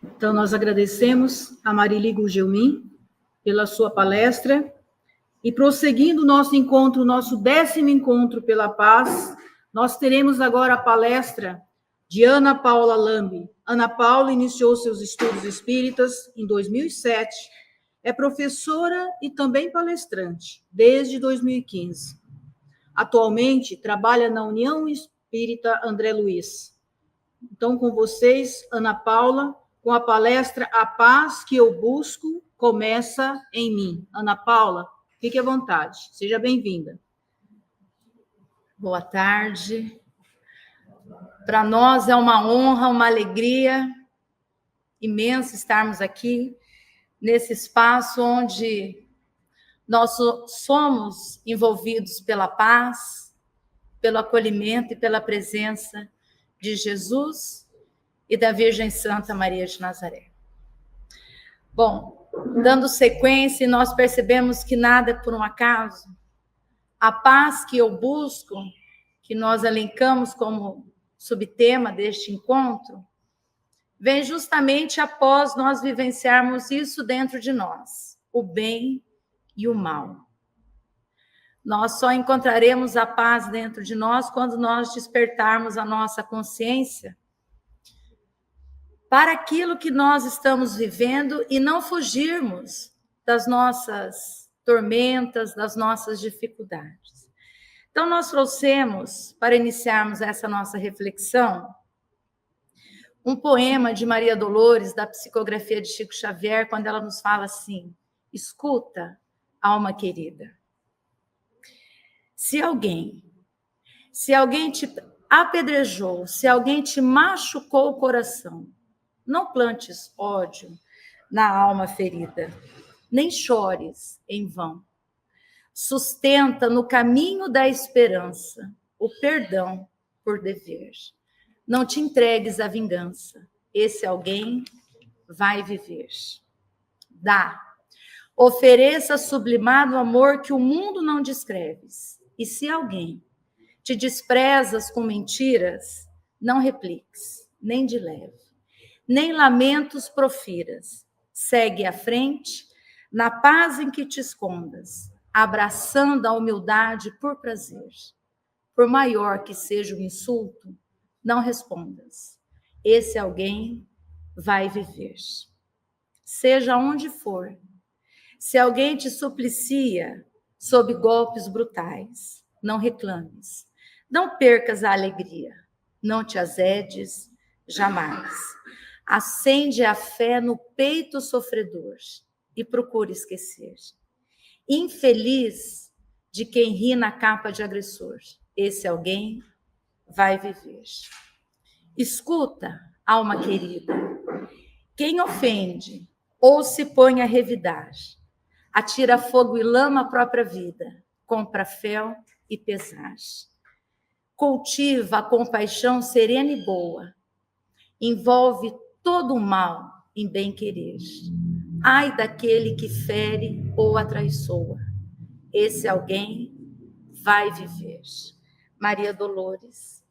Então, nós agradecemos a Marili Gugelmin pela sua palestra e prosseguindo o nosso encontro, nosso 10º encontro pela paz, nós teremos agora a palestra de Ana Paula Lambe. Ana Paula iniciou seus estudos espíritas em 2007, é professora e também palestrante desde 2015. Atualmente trabalha na União Espírita André Luiz. Então, com vocês, Ana Paula, com a palestra A Paz que eu busco começa em mim. Ana Paula, fique à vontade, seja bem-vinda. Boa tarde. Para nós é uma honra, uma alegria imensa estarmos aqui nesse espaço onde nós somos envolvidos pela paz, pelo acolhimento e pela presença de Jesus e da Virgem Santa Maria de Nazaré. Bom, dando sequência, nós percebemos que nada é por um acaso. A paz que eu busco, que nós elencamos como subtema deste encontro, vem justamente após nós vivenciarmos isso dentro de nós, o bem e o mal. Nós só encontraremos a paz dentro de nós quando nós despertarmos a nossa consciência para aquilo que nós estamos vivendo e não fugirmos das nossas tormentas, das nossas dificuldades. Então, nós trouxemos, para iniciarmos essa nossa reflexão, um poema de Maria Dolores, da psicografia de Chico Xavier, quando ela nos fala assim: escuta, alma querida. Se alguém te apedrejou, se alguém te machucou o coração, não plantes ódio na alma ferida, nem chores em vão. Sustenta no caminho da esperança o perdão por dever. Não te entregues à vingança. Esse alguém vai viver. Dá. Ofereça sublimado amor que o mundo não descreve. E se alguém te desprezas com mentiras, não repliques, nem de leve, nem lamentos profiras. Segue à frente, na paz em que te escondas, abraçando a humildade por prazer. Por maior que seja o insulto, não respondas. Esse alguém vai viver. Seja onde for, se alguém te suplicia sob golpes brutais, não reclames. Não percas a alegria, não te azedes jamais. Acende a fé no peito sofredor e procure esquecer. Infeliz de quem ri na capa de agressor, esse alguém vai viver. Escuta, alma querida, quem ofende ou se põe a revidar, atira fogo e lama a própria vida, compra fel e pesar. Cultiva a compaixão serena e boa, envolve todo o mal em bem-querer. Ai daquele que fere ou atraiçoa, esse alguém vai viver. Maria Dolores.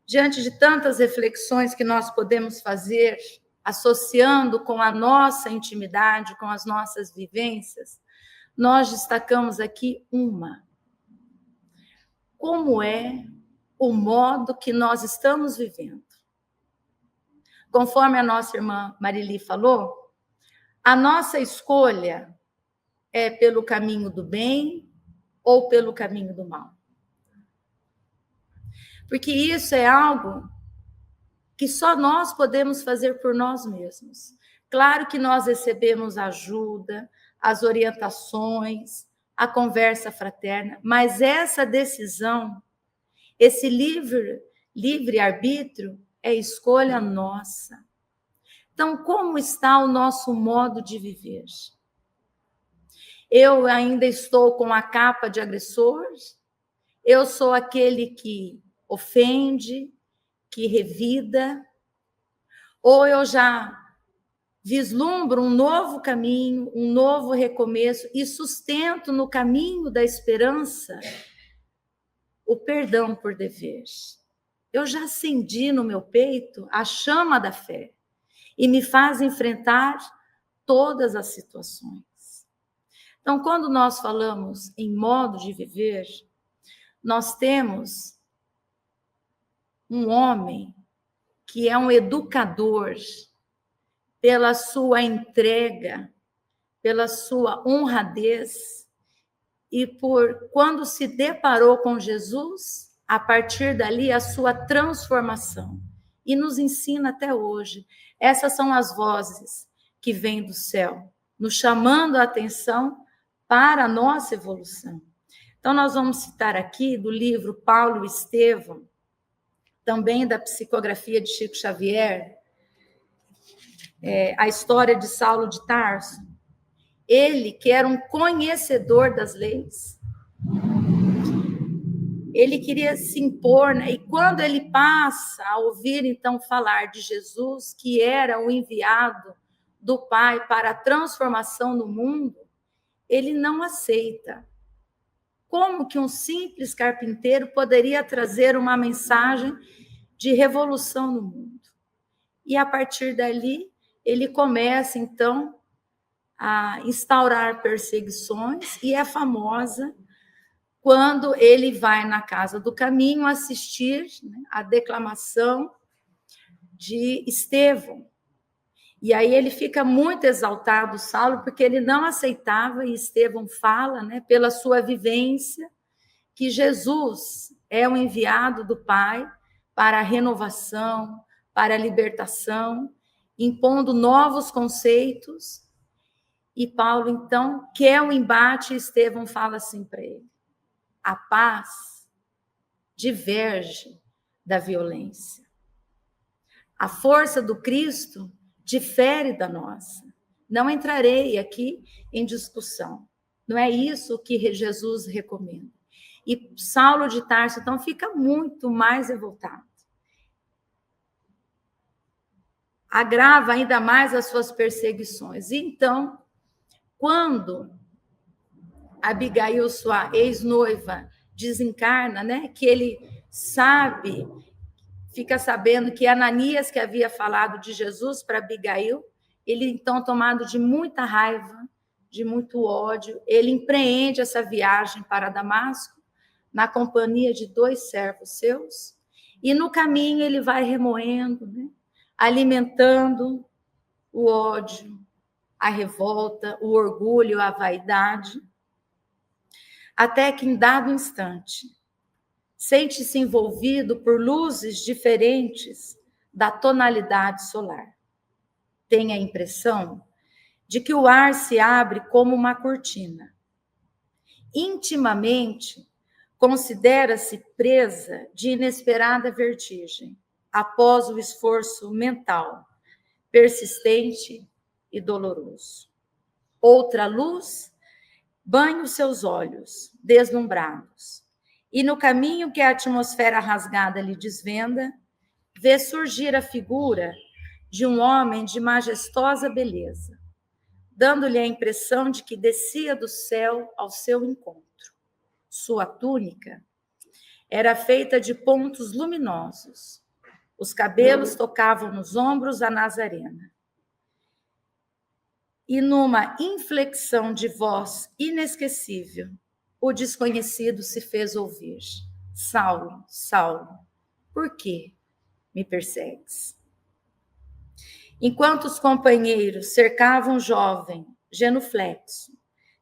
Diante de tantas reflexões que nós podemos fazer, associando com a nossa intimidade, com as nossas vivências, nós destacamos aqui uma. Como é o modo que nós estamos vivendo? Conforme a nossa irmã Marili falou, a nossa escolha é pelo caminho do bem ou pelo caminho do mal. Porque isso é algo que só nós podemos fazer por nós mesmos. Claro que nós recebemos ajuda, as orientações, a conversa fraterna, mas essa decisão, esse livre-arbítrio, é escolha nossa. Então, como está o nosso modo de viver? Eu ainda estou com a capa de agressor? Eu sou aquele que ofende, que revida? Ou eu já vislumbro um novo caminho, um novo recomeço e sustento no caminho da esperança o perdão por dever? Eu já acendi no meu peito a chama da fé. e me faz enfrentar todas as situações. Então, quando nós falamos em modo de viver, nós temos um homem que é um educador pela sua entrega, pela sua honradez, e por quando se deparou com Jesus, a partir dali a sua transformação. E nos ensina até hoje. Essas são as vozes que vêm do céu, nos chamando a atenção para a nossa evolução. Então, nós vamos citar aqui do livro Paulo e Estevão, também da psicografia de Chico Xavier, a história de Saulo de Tarso. Ele, que era um conhecedor das leis, ele queria se impor, né? E quando ele passa a ouvir, então, falar de Jesus, que era o enviado do Pai para a transformação no mundo, ele não aceita. Como que um simples carpinteiro poderia trazer uma mensagem de revolução no mundo? E a partir dali, ele começa, então, a instaurar perseguições, e é famosa quando ele vai na Casa do Caminho assistir, né, a declamação de Estevão. E aí ele fica muito exaltado, Saulo, porque ele não aceitava, e Estevão fala, né, pela sua vivência, que Jesus é o enviado do Pai para a renovação, para a libertação, impondo novos conceitos. E Paulo, então, quer o embate, e Estevão fala assim para ele: a paz diverge da violência. A força do Cristo difere da nossa. Não entrarei aqui em discussão. Não é isso que Jesus recomenda. E Saulo de Tarso, então, fica muito mais revoltado. Agrava ainda mais as suas perseguições. E então, quando Abigail, sua ex-noiva, desencarna, né, que ele sabe, fica sabendo que Ananias, que havia falado de Jesus para Abigail, ele então, tomado de muita raiva, de muito ódio, ele empreende essa viagem para Damasco, na companhia de 2 servos seus, e no caminho ele vai remoendo, né, alimentando o ódio, a revolta, o orgulho, a vaidade, até que em dado instante sente-se envolvido por luzes diferentes da tonalidade solar. Tem a impressão de que o ar se abre como uma cortina. Intimamente, considera-se presa de inesperada vertigem, após o esforço mental, persistente e doloroso. Outra luz banha os seus olhos, deslumbrados, e no caminho que a atmosfera rasgada lhe desvenda, vê surgir a figura de um homem de majestosa beleza, dando-lhe a impressão de que descia do céu ao seu encontro. Sua túnica era feita de pontos luminosos, os cabelos tocavam nos ombros a Nazarena. E numa inflexão de voz inesquecível, o desconhecido se fez ouvir: Saulo, Saulo, por que me persegues? Enquanto os companheiros cercavam o jovem genuflexo,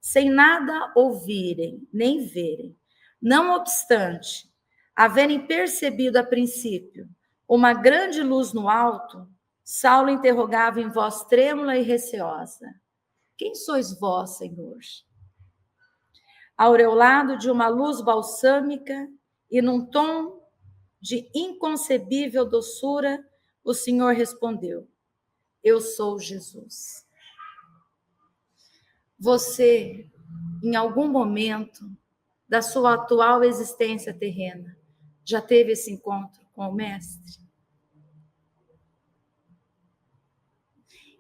sem nada ouvirem nem verem, não obstante haverem percebido a princípio uma grande luz no alto, Saulo interrogava em voz trêmula e receosa: quem sois vós, Senhor? Aureolado de uma luz balsâmica e num tom de inconcebível doçura, o Senhor respondeu: eu sou Jesus. Você, em algum momento da sua atual existência terrena, já teve esse encontro com o Mestre?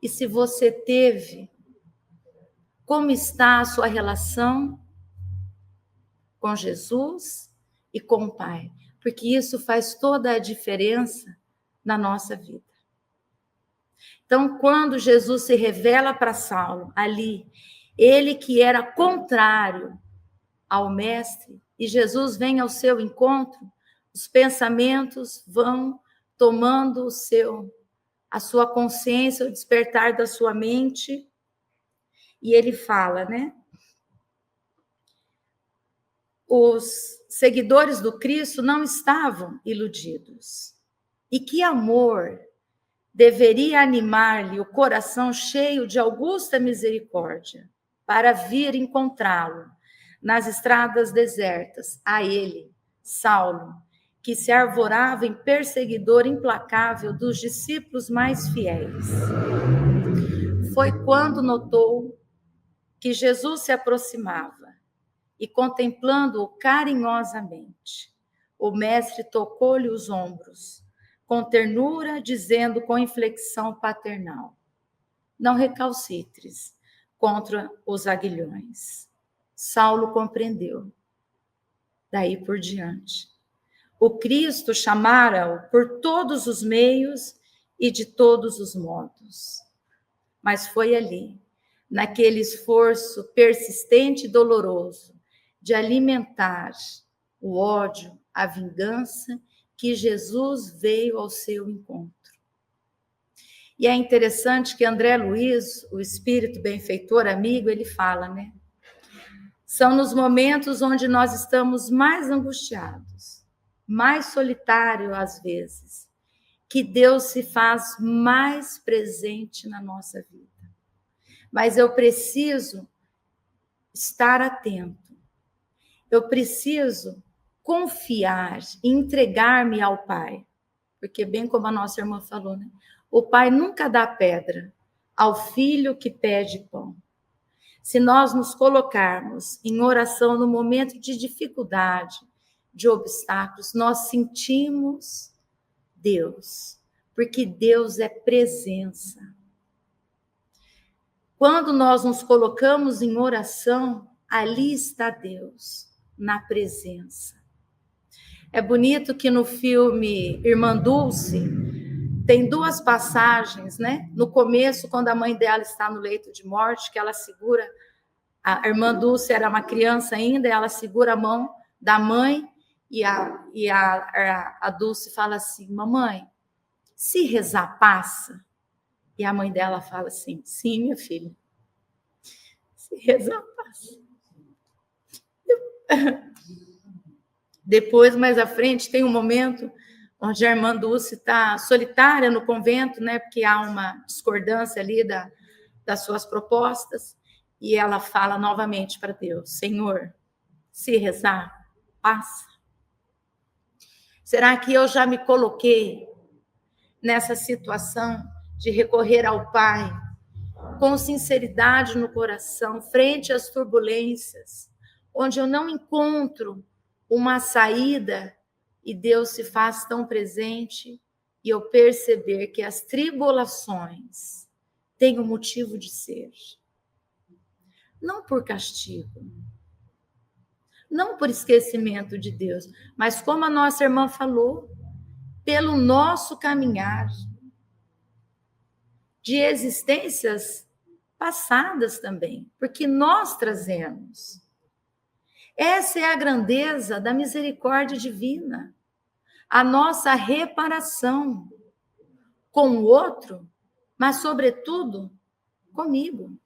E se você teve, como está a sua relação com Jesus e com o Pai? Porque isso faz toda a diferença na nossa vida. Então, quando Jesus se revela para Saulo, ali, ele que era contrário ao mestre, e Jesus vem ao seu encontro, os pensamentos vão tomando a sua consciência, o despertar da sua mente, e ele fala, né? Os seguidores do Cristo não estavam iludidos. E que amor deveria animar-lhe o coração cheio de augusta misericórdia para vir encontrá-lo nas estradas desertas, a ele, Saulo, que se arvorava em perseguidor implacável dos discípulos mais fiéis. Foi quando notou que Jesus se aproximava e, contemplando-o carinhosamente, o mestre tocou-lhe os ombros, com ternura, dizendo com inflexão paternal: não recalcitres contra os aguilhões. Saulo compreendeu. Daí por diante, o Cristo chamara-o por todos os meios e de todos os modos. Mas foi ali, naquele esforço persistente e doloroso de alimentar o ódio, a vingança, que Jesus veio ao seu encontro. E é interessante que André Luiz, o espírito benfeitor amigo, ele fala, né? São nos momentos onde nós estamos mais angustiados, mais solitários às vezes, que Deus se faz mais presente na nossa vida. Mas eu preciso estar atento. Eu preciso confiar e entregar-me ao Pai. Porque, bem como a nossa irmã falou, né? O Pai nunca dá pedra ao filho que pede pão. Se nós nos colocarmos em oração no momento de dificuldade, de obstáculos, nós sentimos Deus, porque Deus é presença. Quando nós nos colocamos em oração, ali está Deus, na presença. É bonito que no filme Irmã Dulce, tem duas passagens, né? No começo, quando a mãe dela está no leito de morte, que ela segura, a irmã Dulce era uma criança ainda, e ela segura a mão da mãe, e a Dulce fala assim: mamãe, se rezar passa? E a mãe dela fala assim: sim, minha filha, se rezar passa. Depois, mais à frente, tem um momento onde a irmã Dulce está solitária no convento, né? Porque há uma discordância ali das suas propostas, e ela fala novamente para Deus: Senhor, se rezar, passa. Será que eu já me coloquei nessa situação de recorrer ao Pai com sinceridade no coração, frente às turbulências, onde eu não encontro uma saída, e Deus se faz tão presente, e eu perceber que as tribulações têm um motivo de ser. Não por castigo, não por esquecimento de Deus, mas como a nossa irmã falou, pelo nosso caminhar de existências passadas também, porque nós trazemos. Essa é a grandeza da misericórdia divina, a nossa reparação com o outro, mas, sobretudo, comigo.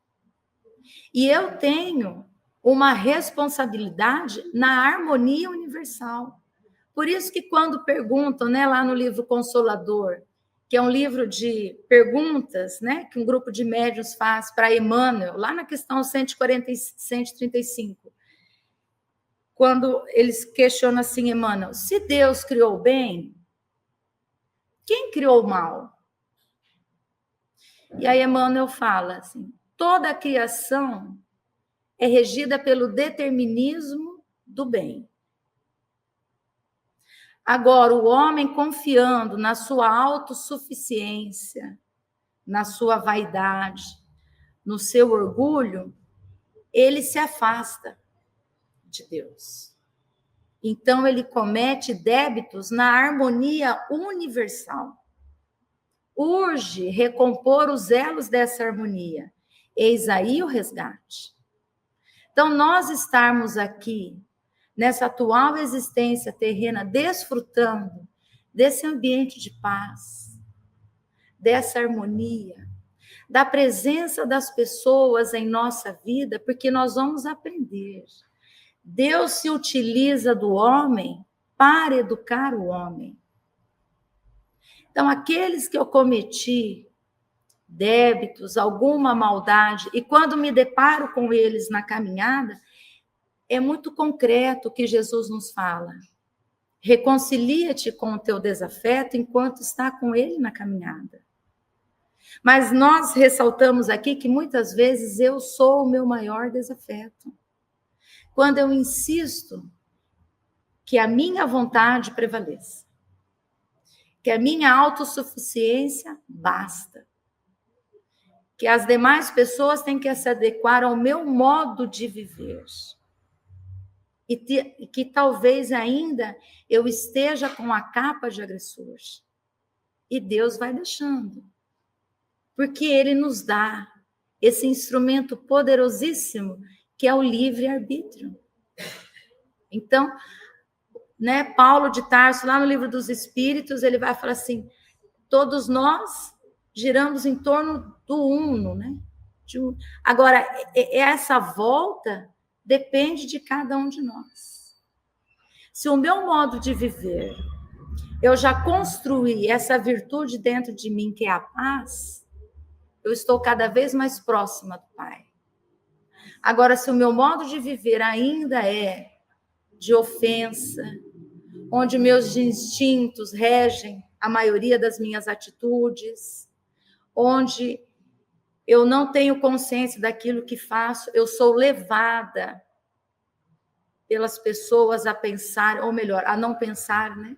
E eu tenho uma responsabilidade na harmonia universal. Por isso que quando perguntam, né, lá no livro Consolador, que é um livro de perguntas, né, que um grupo de médiuns faz para Emmanuel, lá na questão 135, quando eles questionam assim, Emmanuel, se Deus criou o bem, quem criou o mal? E aí Emmanuel fala assim, toda a criação é regida pelo determinismo do bem. Agora, o homem confiando na sua autossuficiência, na sua vaidade, no seu orgulho, ele se afasta de Deus. Então, ele comete débitos na harmonia universal. urge recompor os elos dessa harmonia. Eis aí o resgate. Então, nós estarmos aqui, nessa atual existência terrena, desfrutando desse ambiente de paz, dessa harmonia, da presença das pessoas em nossa vida, porque nós vamos aprender. Deus se utiliza do homem para educar o homem. Então, aqueles que eu cometi débitos, alguma maldade, e quando me deparo com eles na caminhada, é muito concreto o que Jesus nos fala. Reconcilia-te com o teu desafeto enquanto está com ele na caminhada. Mas nós ressaltamos aqui que muitas vezes eu sou o meu maior desafeto. Quando eu insisto que a minha vontade prevaleça, que a minha autossuficiência basta, que as demais pessoas têm que se adequar ao meu modo de viver. E que talvez ainda eu esteja com a capa de agressor. E Deus vai deixando. Porque Ele nos dá esse instrumento poderosíssimo que é o livre-arbítrio. Então, né, Paulo de Tarso, lá no livro dos Espíritos, ele vai falar assim, todos nós giramos em torno do uno, né? Agora, essa volta depende de cada um de nós. Se o meu modo de viver, eu já construí essa virtude dentro de mim, que é a paz, eu estou cada vez mais próxima do Pai. Agora, se o meu modo de viver ainda é de ofensa, onde meus instintos regem a maioria das minhas atitudes, onde eu não tenho consciência daquilo que faço, eu sou levada pelas pessoas a pensar, ou melhor, a não pensar, né?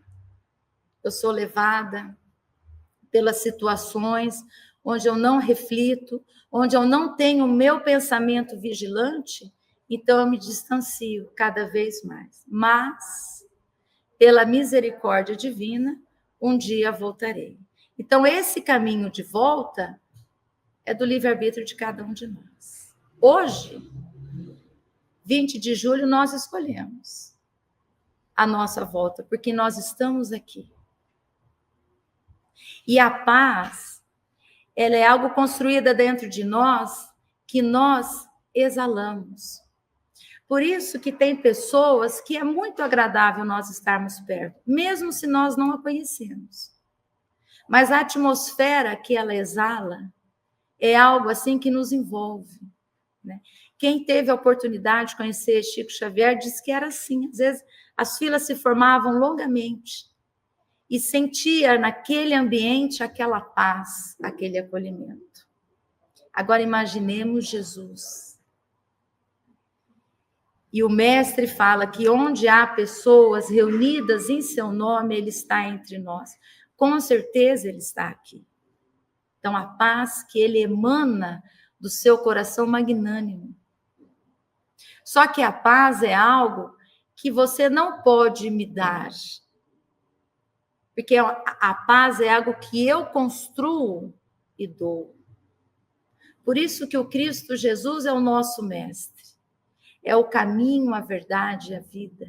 Eu sou levada pelas situações onde eu não reflito, onde eu não tenho o meu pensamento vigilante, então eu me distancio cada vez mais. Mas, pela misericórdia divina, um dia voltarei. Então, esse caminho de volta é do livre-arbítrio de cada um de nós. Hoje, 20 de julho, nós escolhemos a nossa volta, porque nós estamos aqui. E a paz, ela é algo construída dentro de nós, que nós exalamos. Por isso que tem pessoas que é muito agradável nós estarmos perto, mesmo se nós não a conhecemos. Mas a atmosfera que ela exala é algo assim que nos envolve, né? Quem teve a oportunidade de conhecer Chico Xavier disse que era assim. Às vezes as filas se formavam longamente e sentia naquele ambiente aquela paz, aquele acolhimento. Agora imaginemos Jesus. E o mestre fala que onde há pessoas reunidas em seu nome, ele está entre nós. Com certeza ele está aqui. Então, a paz que ele emana do seu coração magnânimo. Só que a paz é algo que você não pode me dar. Porque a paz é algo que eu construo e dou. Por isso que o Cristo Jesus é o nosso mestre. É o caminho, a verdade e a vida.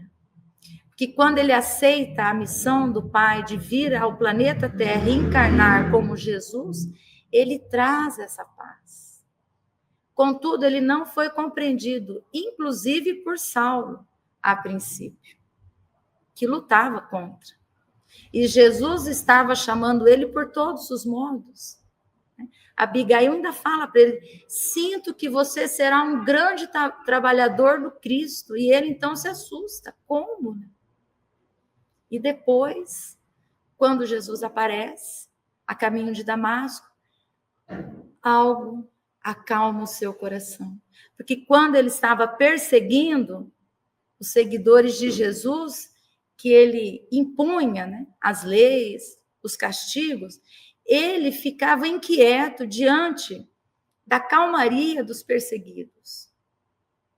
Porque quando ele aceita a missão do Pai de vir ao planeta Terra e encarnar como Jesus, ele traz essa paz. Contudo, ele não foi compreendido, inclusive por Saulo, a princípio, que lutava contra. E Jesus estava chamando ele por todos os modos. Abigail ainda fala para ele, sinto que você será um grande trabalhador do Cristo. E ele então se assusta. Como? E depois, quando Jesus aparece, a caminho de Damasco, algo acalma o seu coração. Porque quando ele estava perseguindo os seguidores de Jesus, que ele impunha, né, as leis, os castigos, ele ficava inquieto diante da calmaria dos perseguidos.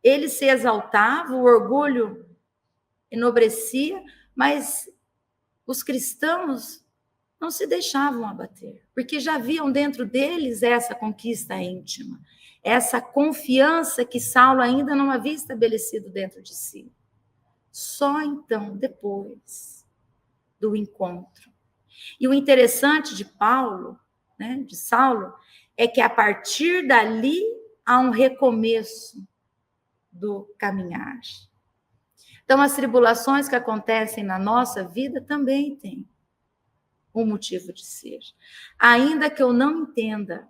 Ele se exaltava, o orgulho enobrecia, mas os cristãos não se deixavam abater, porque já viam dentro deles essa conquista íntima, essa confiança que Saulo ainda não havia estabelecido dentro de si. Só então, depois do encontro. E o interessante de Paulo, né, de Saulo, é que a partir dali há um recomeço do caminhar. Então, as tribulações que acontecem na nossa vida também têm um motivo de ser. Ainda que eu não entenda,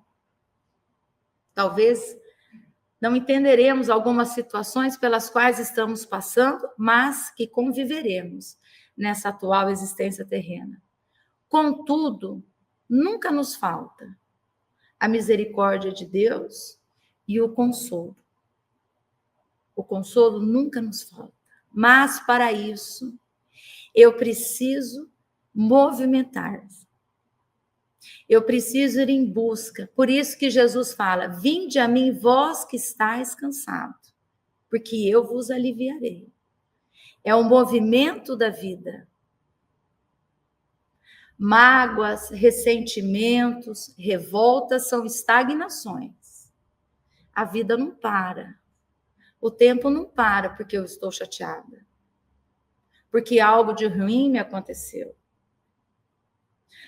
talvez não entenderemos algumas situações pelas quais estamos passando, mas que conviveremos nessa atual existência terrena. Contudo, nunca nos falta a misericórdia de Deus e o consolo. O consolo nunca nos falta. Mas, para isso, eu preciso movimentar. Eu preciso ir em busca. Por isso que Jesus fala: vinde a mim, vós que estáis cansados, porque eu vos aliviarei. É um movimento da vida. Mágoas, ressentimentos, revoltas são estagnações. A vida não para. O tempo não para porque eu estou chateada. Porque algo de ruim me aconteceu.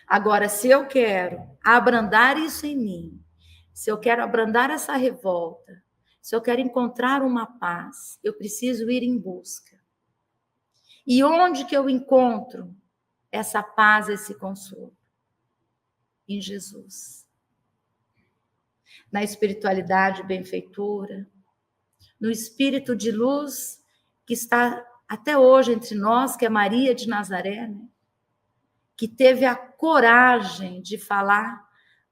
Agora, se eu quero abrandar isso em mim, se eu quero abrandar essa revolta, se eu quero encontrar uma paz, eu preciso ir em busca. E onde que eu encontro essa paz, esse consolo? Em Jesus. Na espiritualidade benfeitora, no espírito de luz que está até hoje entre nós, que é Maria de Nazaré, né? Que teve a coragem de falar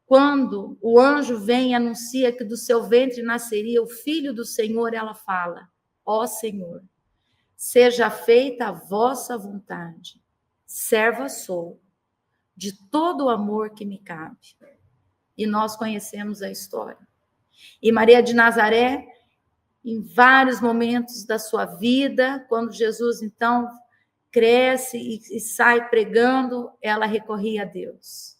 quando o anjo vem e anuncia que do seu ventre nasceria o Filho do Senhor, ela fala: ó Senhor, seja feita a vossa vontade, serva sou, de todo o amor que me cabe. E nós conhecemos a história. E Maria de Nazaré, em vários momentos da sua vida, quando Jesus, então, cresce e sai pregando, ela recorria a Deus.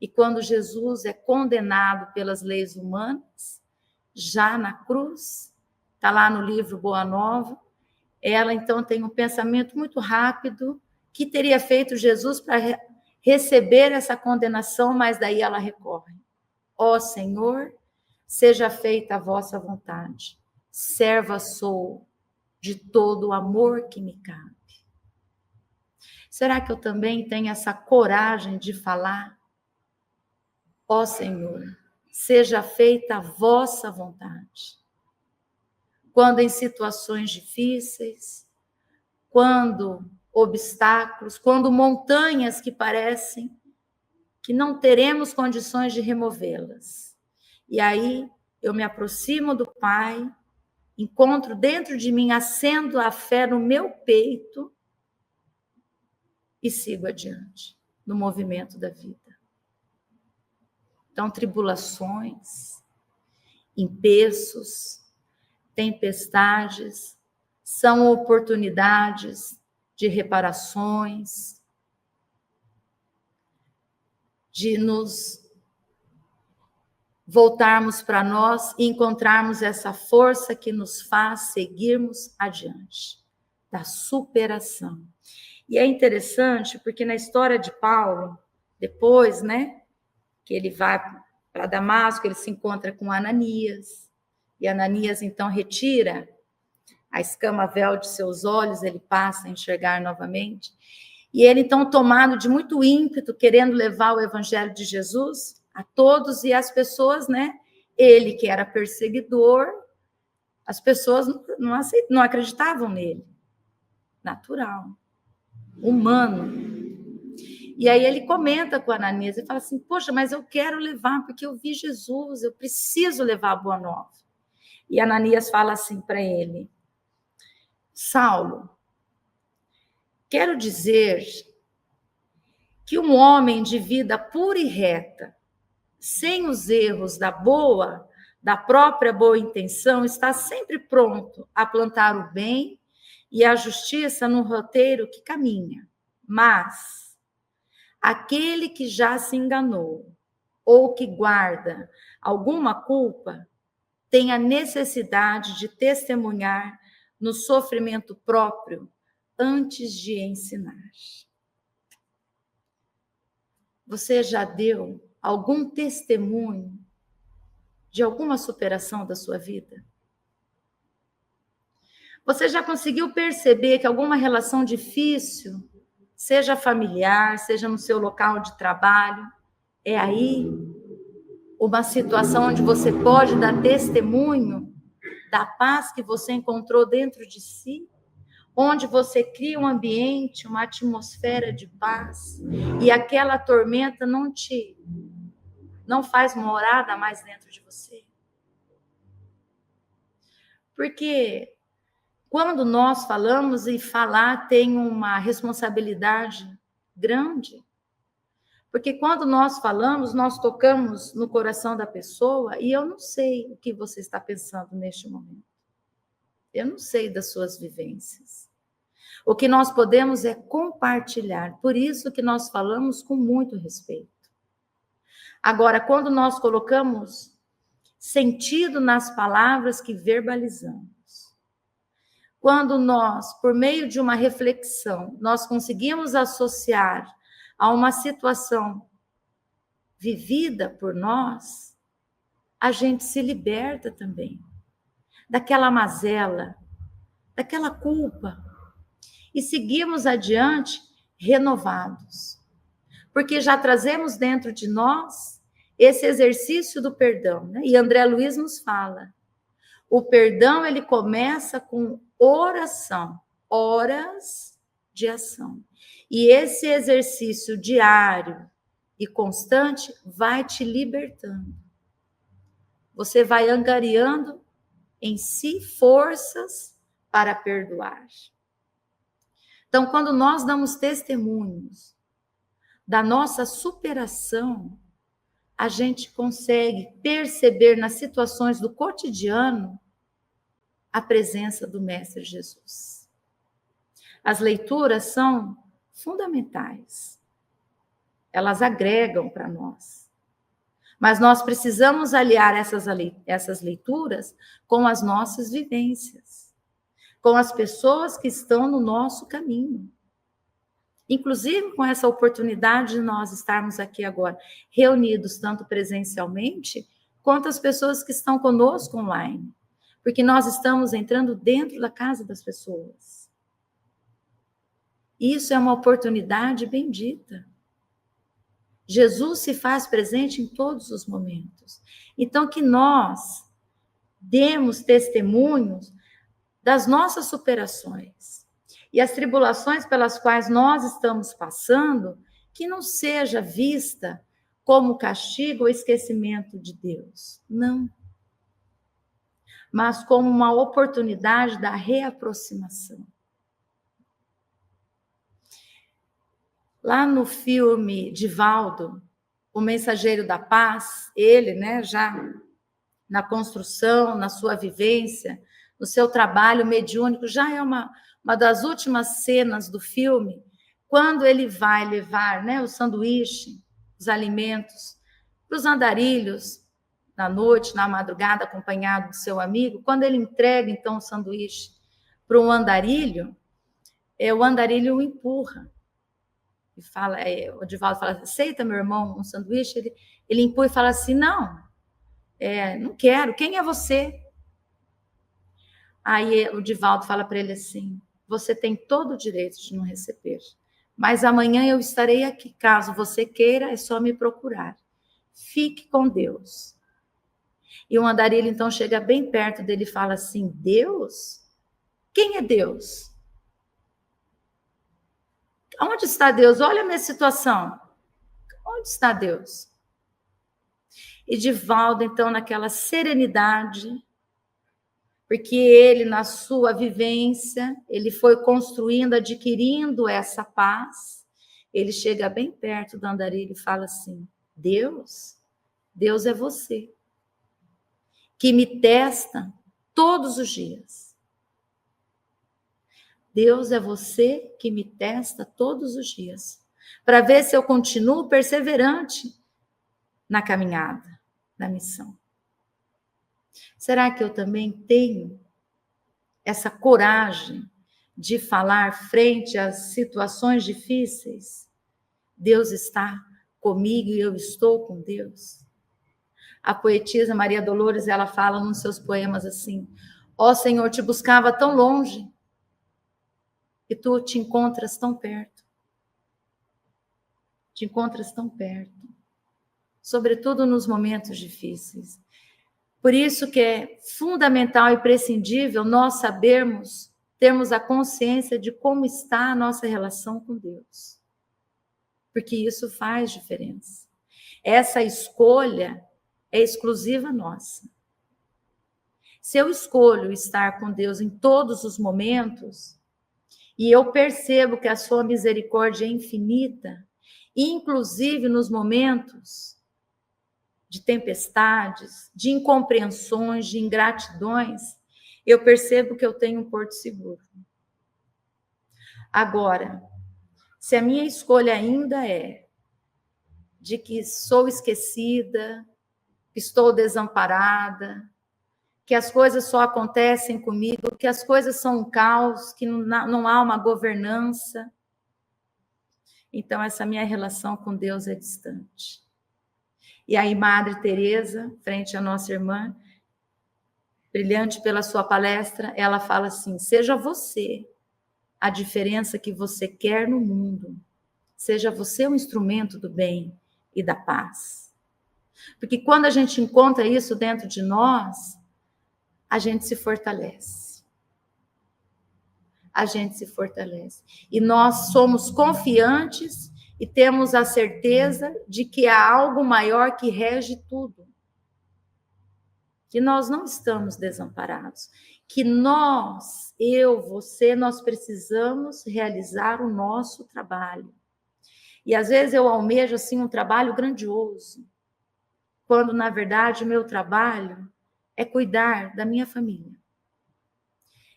E quando Jesus é condenado pelas leis humanas, já na cruz, está lá no livro Boa Nova, ela então tem um pensamento muito rápido, que teria feito Jesus para receber essa condenação, mas daí ela recorre. Ó Senhor, seja feita a vossa vontade, serva sou, de todo o amor que me cabe. Será que eu também tenho essa coragem de falar? Ó Senhor, seja feita a vossa vontade. Quando em situações difíceis, quando obstáculos, quando montanhas que parecem que não teremos condições de removê-las. E aí eu me aproximo do Pai, encontro dentro de mim, acendo a fé no meu peito, e sigo adiante no movimento da vida. Então, tribulações, empeços, tempestades, são oportunidades de reparações, de nos voltarmos para nós e encontrarmos essa força que nos faz seguirmos adiante, da superação. E é interessante porque na história de Paulo, depois, né, que ele vai para Damasco, ele se encontra com Ananias, e Ananias então retira a escama-véu de seus olhos, ele passa a enxergar novamente, e ele então tomado de muito ímpeto, querendo levar o evangelho de Jesus a todos e as pessoas, né, ele que era perseguidor, as pessoas não acreditavam nele, natural. Humano. E aí ele comenta com Ananias e fala assim: poxa, mas eu quero levar, porque eu vi Jesus, eu preciso levar a boa nova. E Ananias fala assim para ele: Saulo, quero dizer que um homem de vida pura e reta, sem os erros da própria boa intenção, está sempre pronto a plantar o bem e a justiça no roteiro que caminha. Mas Aquele que já se enganou ou que guarda alguma culpa tem a necessidade de testemunhar no sofrimento próprio antes de ensinar. Você já deu algum testemunho de alguma superação da sua vida? Você já conseguiu perceber que alguma relação difícil, seja familiar, seja no seu local de trabalho, é aí uma situação onde você pode dar testemunho da paz que você encontrou dentro de si? Onde você cria um ambiente, uma atmosfera de paz, e aquela tormenta não faz morada mais dentro de você. Porque quando nós falamos, e falar tem uma responsabilidade grande, porque quando nós falamos, nós tocamos no coração da pessoa, e eu não sei o que você está pensando neste momento. Eu não sei das suas vivências. O que nós podemos é compartilhar. Por isso que nós falamos com muito respeito. Agora, quando nós colocamos sentido nas palavras que verbalizamos, quando nós, por meio de uma reflexão, nós conseguimos associar a uma situação vivida por nós, a gente se liberta também daquela mazela, daquela culpa, e seguimos adiante renovados, porque já trazemos dentro de nós esse exercício do perdão, né? E André Luiz nos fala, o perdão ele começa com oração, horas de ação, e esse exercício diário e constante vai te libertando. Você vai angariando em si forças para perdoar. Então, quando nós damos testemunhos da nossa superação, a gente consegue perceber nas situações do cotidiano a presença do Mestre Jesus. As leituras são fundamentais. Elas agregam para nós. Mas nós precisamos aliar essas leituras com as nossas vivências, com as pessoas que estão no nosso caminho. Inclusive com essa oportunidade de nós estarmos aqui agora, reunidos tanto presencialmente, quanto as pessoas que estão conosco online. Porque nós estamos entrando dentro da casa das pessoas. Isso é uma oportunidade bendita. Jesus se faz presente em todos os momentos. Então, que nós demos testemunhos das nossas superações. E as tribulações pelas quais nós estamos passando, que não seja vista como castigo ou esquecimento de Deus. Não. Mas como uma oportunidade da reaproximação. Lá no filme Divaldo, O Mensageiro da Paz, ele, né, já na construção, na sua vivência, no seu trabalho mediúnico, já é uma das últimas cenas do filme, quando ele vai levar, né, o sanduíche, os alimentos, para os andarilhos, na noite, na madrugada, acompanhado do seu amigo, quando ele entrega, então, o sanduíche para um andarilho, o andarilho o empurra. E fala, o Divaldo fala, aceita, meu irmão, um sanduíche? Ele empurra e fala assim, não, não quero, quem é você? Aí o Divaldo fala para ele assim, você tem todo o direito de não receber, mas amanhã eu estarei aqui, caso você queira, é só me procurar. Fique com Deus. E o andarilho então chega bem perto dele e fala assim, Deus? Quem é Deus? Onde está Deus? Olha a minha situação. Onde está Deus? E Divaldo, então, naquela serenidade, porque ele, na sua vivência, ele foi construindo, adquirindo essa paz, ele chega bem perto do andarilho e fala assim, Deus é você, que me testa todos os dias. Deus é você que me testa todos os dias. para ver se eu continuo perseverante na caminhada, na missão. Será que eu também tenho essa coragem de falar frente às situações difíceis? Deus está comigo e eu estou com Deus. A poetisa Maria Dolores, ela fala nos seus poemas assim: ó Senhor, te buscava tão longe e tu te encontras tão perto. Te encontras tão perto. Sobretudo nos momentos difíceis. Por isso que é fundamental e prescindível nós sabermos, termos a consciência de como está a nossa relação com Deus. Porque isso faz diferença. Essa escolha é exclusiva nossa. Se eu escolho estar com Deus em todos os momentos, e eu percebo que a sua misericórdia é infinita, inclusive nos momentos de tempestades, de incompreensões, de ingratidões, eu percebo que eu tenho um porto seguro. Agora, se a minha escolha ainda é de que sou esquecida, que estou desamparada, que as coisas só acontecem comigo, que as coisas são um caos, que não há uma governança, então essa minha relação com Deus é distante. E aí, Madre Teresa, frente à nossa irmã, brilhante pela sua palestra, ela fala assim: seja você a diferença que você quer no mundo. Seja você um instrumento do bem e da paz. Porque quando a gente encontra isso dentro de nós, a gente se fortalece. A gente se fortalece. E nós somos confiantes e temos a certeza de que há algo maior que rege tudo. Que nós não estamos desamparados. Que nós, eu, você, nós precisamos realizar o nosso trabalho. E às vezes eu almejo assim um trabalho grandioso, quando na verdade o meu trabalho é cuidar da minha família.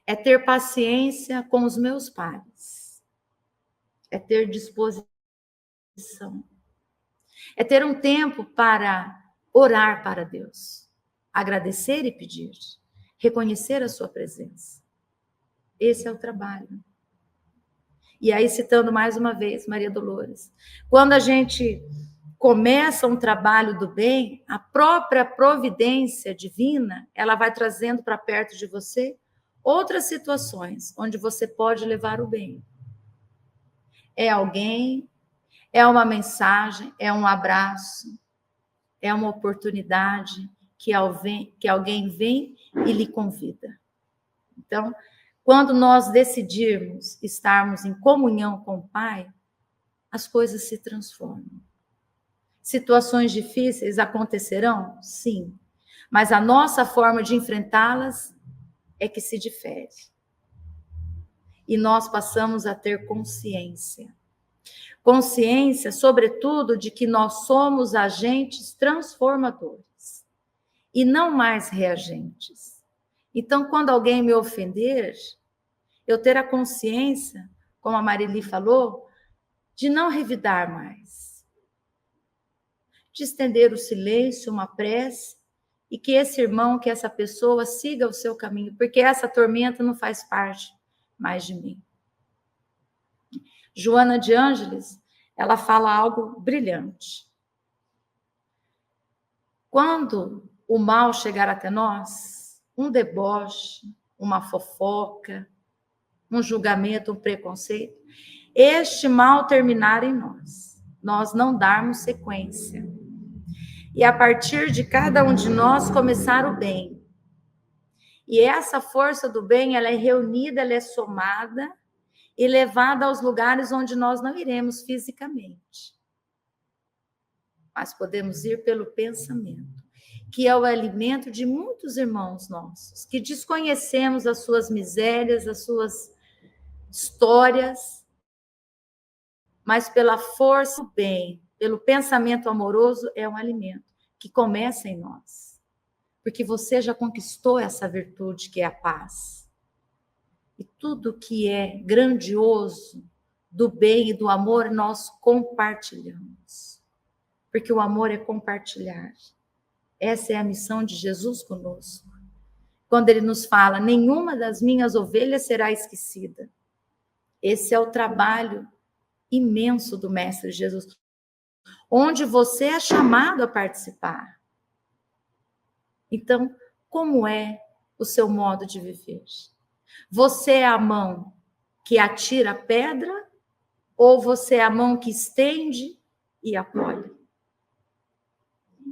É ter paciência com os meus pais. É ter disposição. É ter um tempo para orar para Deus, agradecer e pedir, reconhecer a sua presença. Esse é o trabalho. E aí, citando mais uma vez Maria Dolores, quando a gente começa um trabalho do bem, a própria providência divina, ela vai trazendo para perto de você outras situações onde você pode levar o bem. É alguém, é uma mensagem, é um abraço, é uma oportunidade que alguém vem e lhe convida. Então, quando nós decidirmos estarmos em comunhão com o Pai, as coisas se transformam. Situações difíceis acontecerão? Sim. Mas a nossa forma de enfrentá-las é que se difere. E nós passamos a ter consciência. Consciência, sobretudo, de que nós somos agentes transformadores e não mais reagentes. Então, quando alguém me ofender, eu ter a consciência, como a Marili falou, de não revidar mais. De estender o silêncio, uma prece, e que esse irmão, que essa pessoa siga o seu caminho, porque essa tormenta não faz parte mais de mim. Joana de Ângeles, ela fala algo brilhante. Quando o mal chegar até nós, um deboche, uma fofoca, um julgamento, um preconceito, este mal terminar em nós não darmos sequência. E a partir de cada um de nós começar o bem. E essa força do bem, ela é reunida, ela é somada e levada aos lugares onde nós não iremos fisicamente. Mas podemos ir pelo pensamento, que é o alimento de muitos irmãos nossos, que desconhecemos as suas misérias, as suas histórias, mas pela força do bem, pelo pensamento amoroso, é um alimento que começa em nós. Porque você já conquistou essa virtude que é a paz. E tudo que é grandioso do bem e do amor, nós compartilhamos. Porque o amor é compartilhar. Essa é a missão de Jesus conosco. Quando ele nos fala, nenhuma das minhas ovelhas será esquecida. Esse é o trabalho imenso do Mestre Jesus, onde você é chamado a participar. Então, como é o seu modo de viver? Você é a mão que atira a pedra ou você é a mão que estende e acolhe?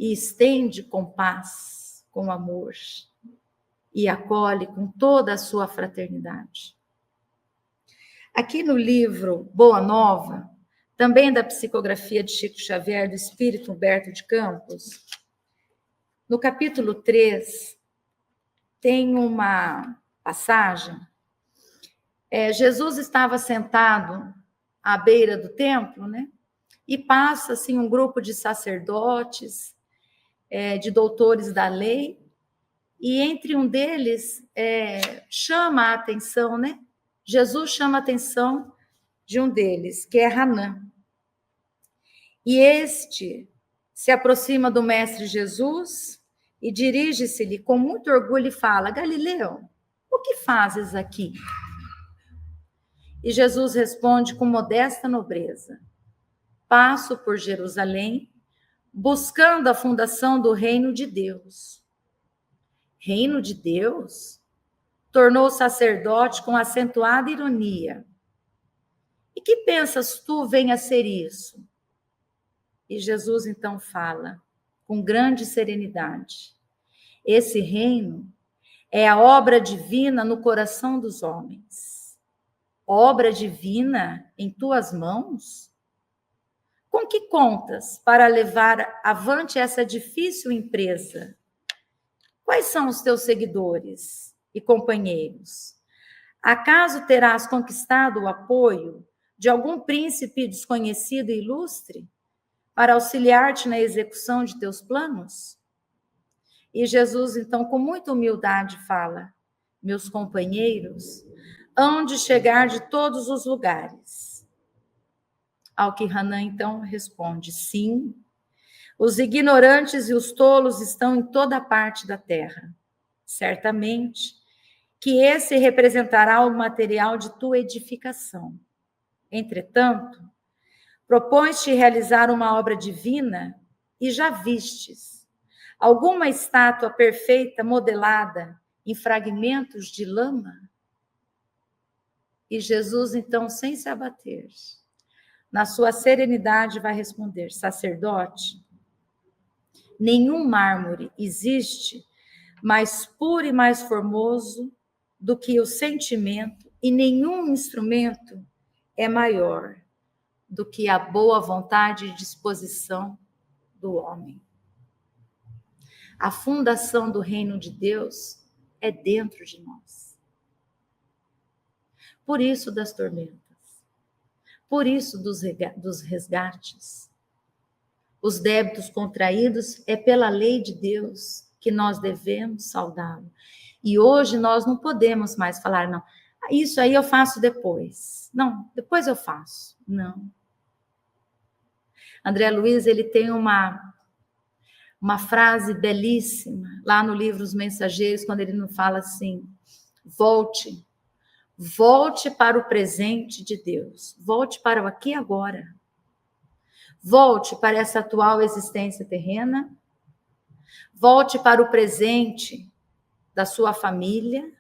E estende com paz, com amor, e acolhe com toda a sua fraternidade. Aqui no livro Boa Nova, também da psicografia de Chico Xavier, do espírito Humberto de Campos, no capítulo 3, tem uma passagem. Jesus estava sentado à beira do templo, né? E passa assim um grupo de sacerdotes, de doutores da lei, e entre um deles chama a atenção, né? Jesus chama a atenção de um deles, que é Hanã. E este se aproxima do Mestre Jesus e dirige-se-lhe com muito orgulho e fala: Galileu, o que fazes aqui? E Jesus responde com modesta nobreza: passo por Jerusalém, buscando a fundação do reino de Deus. Reino de Deus? Tornou o sacerdote com acentuada ironia. E que pensas tu venha a ser isso? E Jesus então fala, com grande serenidade: esse reino é a obra divina no coração dos homens. Obra divina em tuas mãos? Com que contas para levar avante essa difícil empresa? Quais são os teus seguidores e companheiros? Acaso terás conquistado o apoio de algum príncipe desconhecido e ilustre para auxiliar-te na execução de teus planos? E Jesus, então, com muita humildade fala: meus companheiros hão de chegar de todos os lugares. Ao que Hanã, então, responde: sim, os ignorantes e os tolos estão em toda parte da terra. Certamente que esse representará o material de tua edificação. Entretanto, propões-te realizar uma obra divina e já vistes alguma estátua perfeita modelada em fragmentos de lama? E Jesus, então, sem se abater, na sua serenidade, vai responder: sacerdote, nenhum mármore existe mais puro e mais formoso do que o sentimento, e nenhum instrumento é maior do que a boa vontade e disposição do homem. A fundação do reino de Deus é dentro de nós. Por isso das tormentas, por isso dos resgates. Os débitos contraídos é pela lei de Deus que nós devemos saudá-lo. E hoje nós não podemos mais falar, não, isso aí eu faço depois. Não, depois eu faço. Não. André Luiz, ele tem uma frase belíssima lá no livro Os Mensageiros, quando ele nos fala assim: volte para o presente de Deus, volte para o aqui e agora, volte para essa atual existência terrena, volte para o presente da sua família,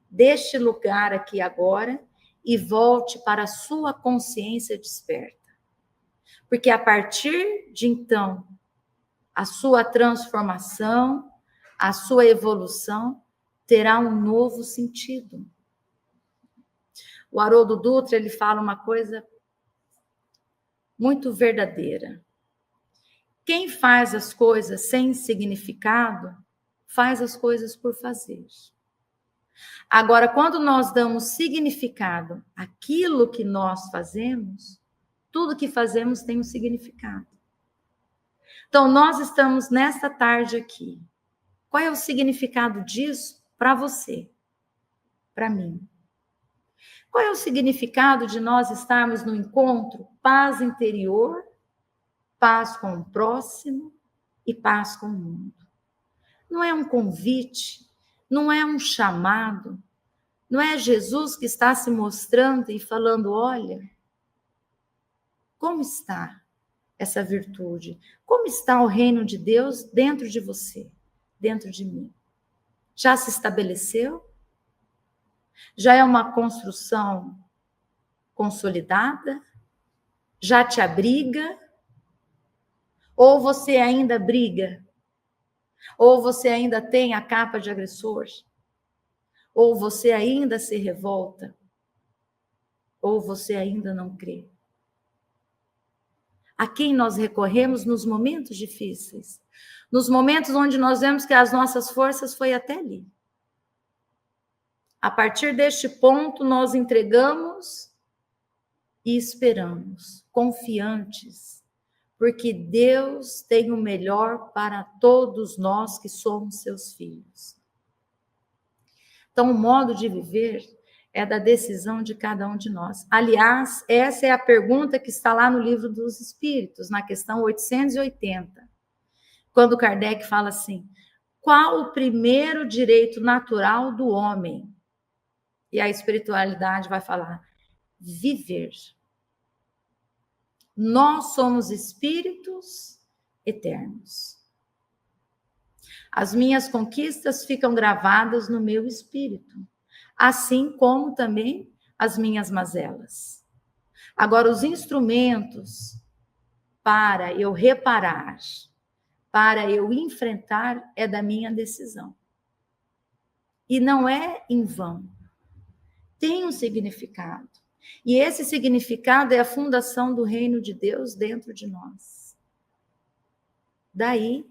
deste lugar aqui e agora, e volte para a sua consciência desperta. Porque a partir de então, a sua transformação, a sua evolução terá um novo sentido. O Haroldo Dutra, ele fala uma coisa muito verdadeira. Quem faz as coisas sem significado, faz as coisas por fazer. Agora, quando nós damos significado àquilo que nós fazemos, tudo que fazemos tem um significado. Então, nós estamos nesta tarde aqui. Qual é o significado disso para você? Para mim. Qual é o significado de nós estarmos no encontro? Paz interior, paz com o próximo e paz com o mundo. Não é um convite, não é um chamado, não é Jesus que está se mostrando e falando, olha, como está essa virtude? Como está o reino de Deus dentro de você, dentro de mim? Já se estabeleceu? Já é uma construção consolidada? Já te abriga? Ou você ainda briga? Ou você ainda tem a capa de agressor? Ou você ainda se revolta? Ou você ainda não crê? A quem nós recorremos nos momentos difíceis? Nos momentos onde nós vemos que as nossas forças foi até ali. A partir deste ponto, nós entregamos e esperamos, confiantes, porque Deus tem o melhor para todos nós que somos seus filhos. Então, o modo de viver é da decisão de cada um de nós. Aliás, essa é a pergunta que está lá no Livro dos Espíritos, na questão 880, quando Kardec fala assim, qual o primeiro direito natural do homem? E a espiritualidade vai falar, viver. Nós somos espíritos eternos. As minhas conquistas ficam gravadas no meu espírito, assim como também as minhas mazelas. Agora, os instrumentos para eu reparar, para eu enfrentar, é da minha decisão. E não é em vão. Tem um significado. E esse significado é a fundação do reino de Deus dentro de nós. Daí,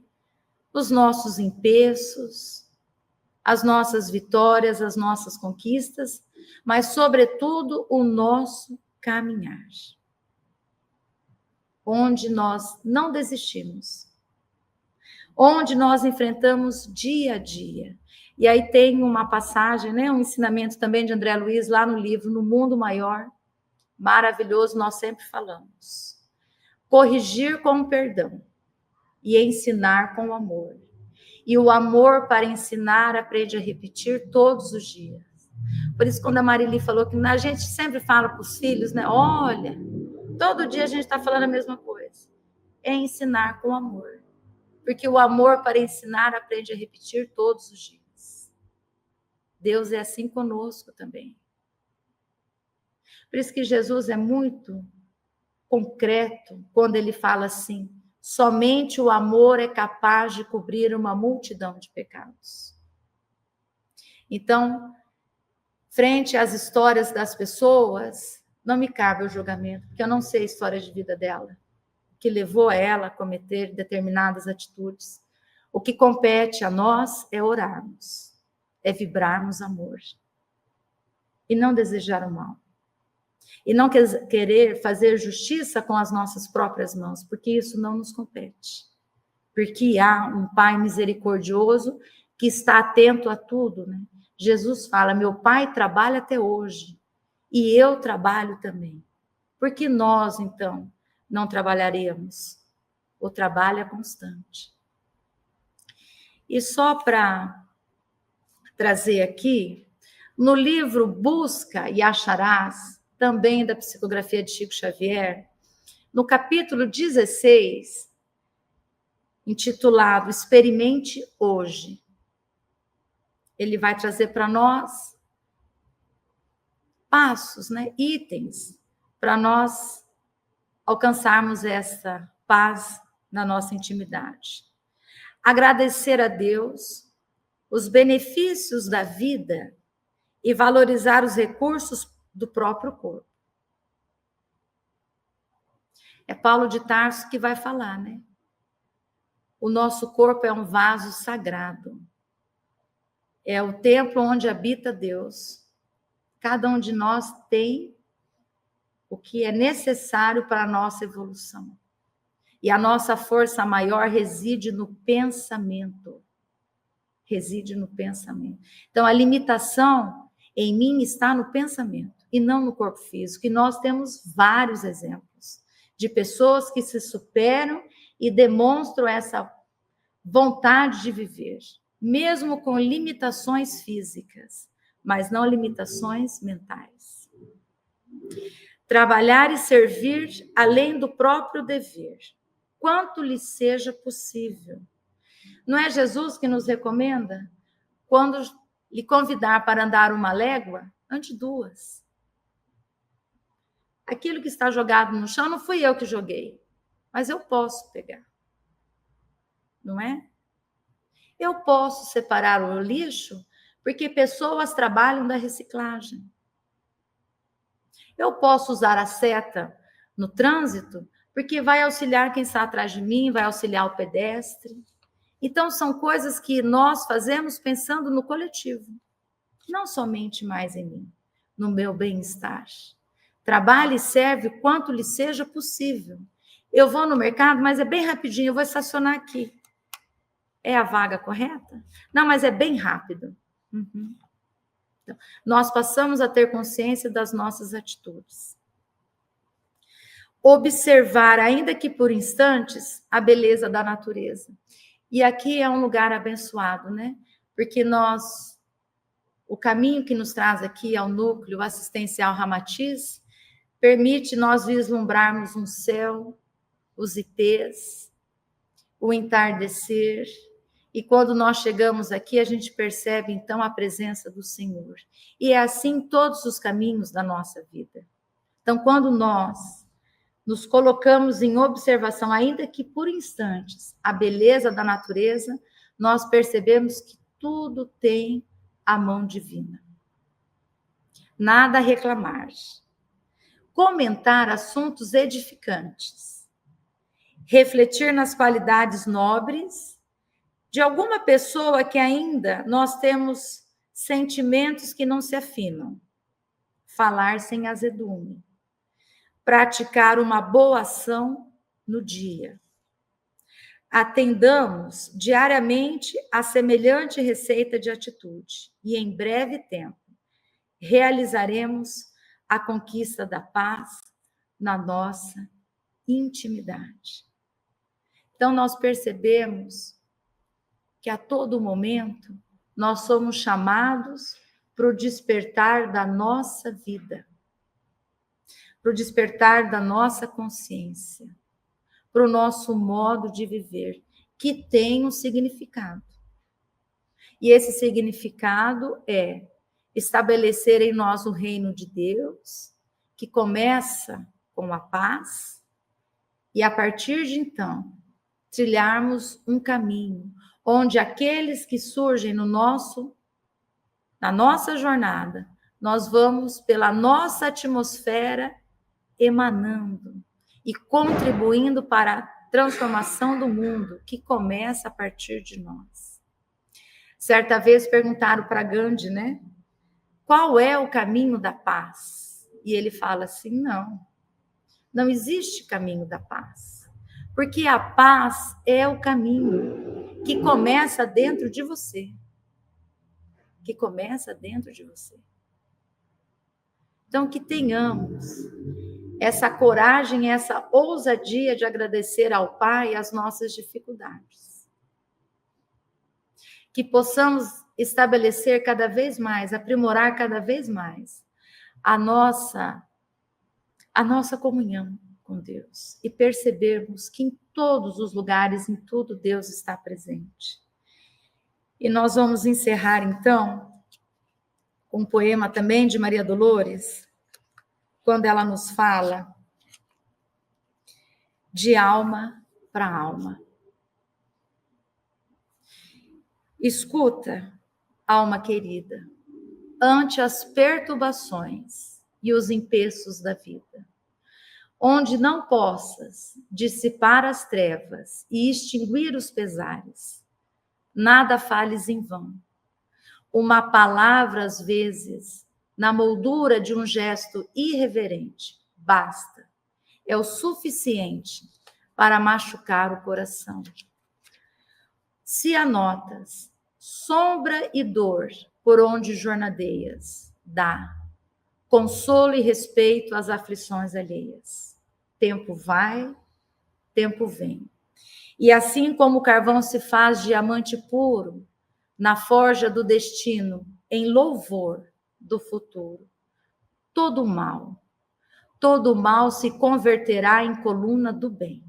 os nossos empeços, as nossas vitórias, as nossas conquistas, mas, sobretudo, o nosso caminhar. Onde nós não desistimos. Onde nós enfrentamos dia a dia. E aí tem uma passagem, né, um ensinamento também de André Luiz, lá no livro No Mundo Maior, maravilhoso, nós sempre falamos. Corrigir com o perdão e ensinar com o amor. E o amor para ensinar aprende a repetir todos os dias. Por isso, quando a Marili falou que a gente sempre fala para os filhos, né? Olha, todo dia a gente está falando a mesma coisa. É ensinar com amor. Porque o amor para ensinar aprende a repetir todos os dias. Deus é assim conosco também. Por isso que Jesus é muito concreto quando ele fala assim, somente o amor é capaz de cobrir uma multidão de pecados. Então, frente às histórias das pessoas, não me cabe o julgamento, porque eu não sei a história de vida dela, que levou ela a cometer determinadas atitudes. O que compete a nós é orarmos, é vibrarmos amor e não desejar o mal. E não querer fazer justiça com as nossas próprias mãos, porque isso não nos compete. Porque há um Pai misericordioso que está atento a tudo, né? Jesus fala, meu Pai trabalha até hoje e eu trabalho também. Por que nós, então, não trabalharemos? O trabalho é constante. E só para trazer aqui, no livro Busca e Acharás, também da psicografia de Chico Xavier, no capítulo 16, intitulado Experimente Hoje, ele vai trazer para nós passos, né, itens, para nós alcançarmos essa paz na nossa intimidade. Agradecer a Deus os benefícios da vida e valorizar os recursos do próprio corpo. É Paulo de Tarso que vai falar, né? O nosso corpo é um vaso sagrado. É o templo onde habita Deus. Cada um de nós tem o que é necessário para a nossa evolução. E a nossa força maior reside no pensamento. Reside no pensamento. Então, a limitação em mim está no pensamento. e não no corpo físico. E nós temos vários exemplos de pessoas que se superam e demonstram essa vontade de viver, mesmo com limitações físicas, mas não limitações mentais. Trabalhar e servir além do próprio dever, quanto lhe seja possível. Não é Jesus que nos recomenda? Quando lhe convidar para andar 1 légua, ande 2. Aquilo que está jogado no chão não fui eu que joguei, mas eu posso pegar. Não é? Eu posso separar o lixo porque pessoas trabalham da reciclagem. Eu posso usar a seta no trânsito porque vai auxiliar quem está atrás de mim, vai auxiliar o pedestre. Então, são coisas que nós fazemos pensando no coletivo, não somente mais em mim, no meu bem-estar. Trabalhe e serve quanto lhe seja possível. Eu vou no mercado, mas é bem rapidinho, eu vou estacionar aqui. É a vaga correta? Não, mas é bem rápido. Uhum. Então, nós passamos a ter consciência das nossas atitudes. Observar, ainda que por instantes, a beleza da natureza. E aqui é um lugar abençoado, né? Porque o caminho que nos traz aqui ao núcleo assistencial Ramatiz, permite nós vislumbrarmos um céu, os ipês, o entardecer. E quando nós chegamos aqui, a gente percebe, então, a presença do Senhor. E é assim todos os caminhos da nossa vida. Então, quando nós nos colocamos em observação, ainda que por instantes, a beleza da natureza, nós percebemos que tudo tem a mão divina. Nada a reclamar. Comentar assuntos edificantes. Refletir nas qualidades nobres de alguma pessoa que ainda nós temos sentimentos que não se afinam. Falar sem azedume. Praticar uma boa ação no dia. Atendamos diariamente a semelhante receita de atitude e em breve tempo realizaremos a conquista da paz na nossa intimidade. Então nós percebemos que a todo momento nós somos chamados para o despertar da nossa vida, para o despertar da nossa consciência, para o nosso modo de viver, que tem um significado. E esse significado é estabelecer em nós o reino de Deus, que começa com a paz, e a partir de então, trilharmos um caminho onde aqueles que surgem na nossa jornada, nós vamos pela nossa atmosfera emanando e contribuindo para a transformação do mundo que começa a partir de nós. Certa vez perguntaram para Gandhi, né? Qual é o caminho da paz? E ele fala assim, não existe caminho da paz. Porque a paz é o caminho que começa dentro de você. Que começa dentro de você. Então, que tenhamos essa coragem, essa ousadia de agradecer ao Pai as nossas dificuldades. Que possamos estabelecer cada vez mais, aprimorar cada vez mais a nossa comunhão com Deus e percebermos que em todos os lugares, em tudo, Deus está presente. E nós vamos encerrar, então, com um poema também de Maria Dolores, quando ela nos fala de alma para alma. Escuta, alma querida, ante as perturbações e os empeços da vida, onde não possas dissipar as trevas e extinguir os pesares, nada fales em vão. Uma palavra, às vezes, na moldura de um gesto irreverente, basta. É o suficiente para machucar o coração. Se anotas sombra e dor por onde jornadeias, dá. consolo e respeito às aflições alheias. Tempo vai, tempo vem. E assim como o carvão se faz diamante puro na forja do destino, em louvor do futuro, todo mal se converterá em coluna do bem.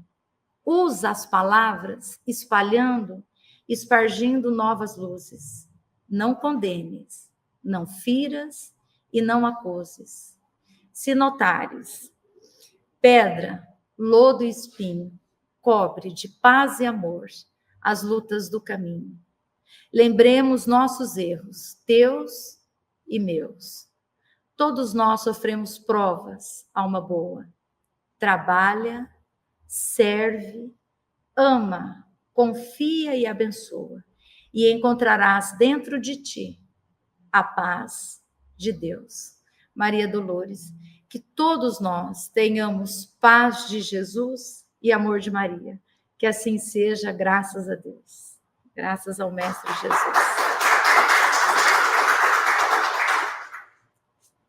Usa as palavras, espargindo novas luzes. Não condenes, não firas e não acuses. Se notares, pedra, lodo e espinho, cobre de paz e amor as lutas do caminho. Lembremos nossos erros, teus e meus. Todos nós sofremos provas, alma boa. Trabalha, serve, ama, confia e abençoa. E encontrarás dentro de ti a paz de Deus. Maria Dolores, que todos nós tenhamos paz de Jesus e amor de Maria. Que assim seja, graças a Deus. Graças ao Mestre Jesus.